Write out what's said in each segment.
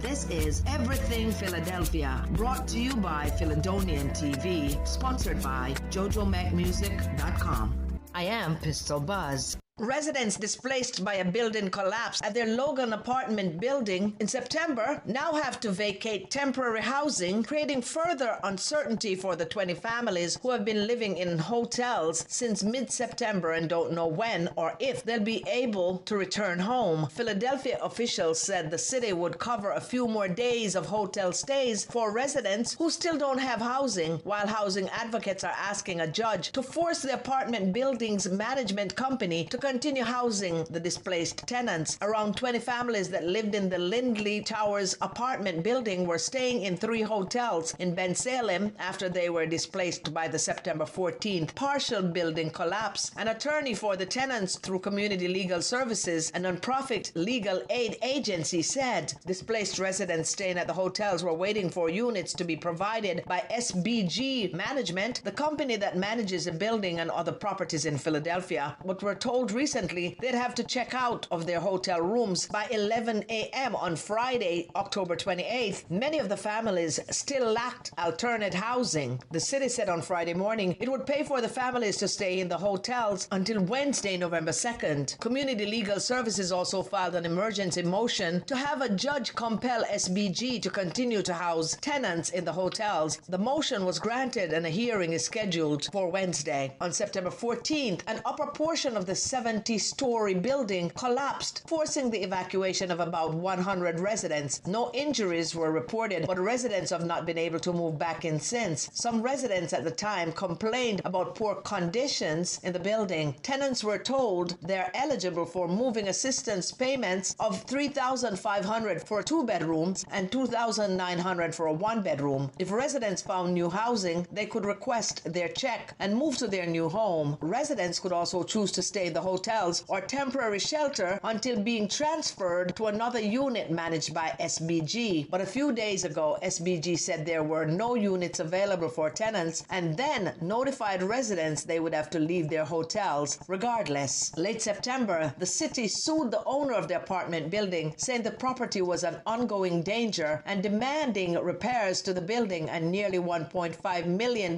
This is Everything Philadelphia, brought to you by Philadelphian TV, sponsored by JoJoMacMusic.com. I am Pistol Buzz. Residents displaced by a building collapse at their Logan apartment building in September now have to vacate temporary housing, creating further uncertainty for the 20 families who have been living in hotels since mid-September and don't know when or if they'll be able to return home. Philadelphia officials said the city would cover a few more days of hotel stays for residents who still don't have housing, while housing advocates are asking a judge to force the apartment building's management company to continue housing the displaced tenants. Around 20 families that lived in the Lindley Towers apartment building were staying in 3 hotels in Ben Salem after they were displaced by the September 14th partial building collapse. An attorney for the tenants through Community Legal Services, a nonprofit legal aid agency, said displaced residents staying at the hotels were waiting for units to be provided by SBG Management, the company that manages a building and other properties in Philadelphia, but were told recently they'd have to check out of their hotel rooms by 11 a.m. on Friday, October 28th. Many of the families still lacked alternate housing. The city said on Friday morning it would pay for the families to stay in the hotels until Wednesday, November 2nd. Community Legal Services also filed an emergency motion to have a judge compel SBG to continue to house tenants in the hotels. The motion was granted and a hearing is scheduled for Wednesday. On September 14th, an upper portion of the 70-story building collapsed, forcing the evacuation of about 100 residents. No injuries were reported, but residents have not been able to move back in since. Some residents at the time complained about poor conditions in the building. Tenants were told they're eligible for moving assistance payments of $3,500 for 2 bedrooms and $2,900 for a 1-bedroom. If residents found new housing, they could request their check and move to their new home. Residents could also choose to stay in the hotels or temporary shelter until being transferred to another unit managed by SBG. But a few days ago, SBG said there were no units available for tenants and then notified residents they would have to leave their hotels regardless. Late September, the city sued the owner of the apartment building, saying the property was an ongoing danger and demanding repairs to the building and nearly $1.5 million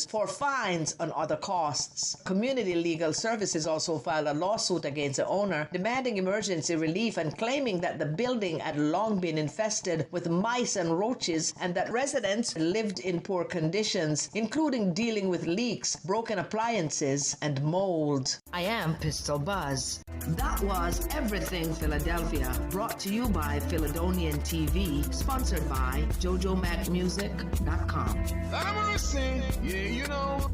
for fines and other costs. Community Legal Services also filed a lawsuit against the owner, demanding emergency relief and claiming that the building had long been infested with mice and roaches and that residents lived in poor conditions, including dealing with leaks, broken appliances, and mold. I am Pistol Buzz. That was Everything Philadelphia, brought to you by Philadelphian TV, sponsored by JoJoMacMusic.com. I'm a sing, yeah, you know.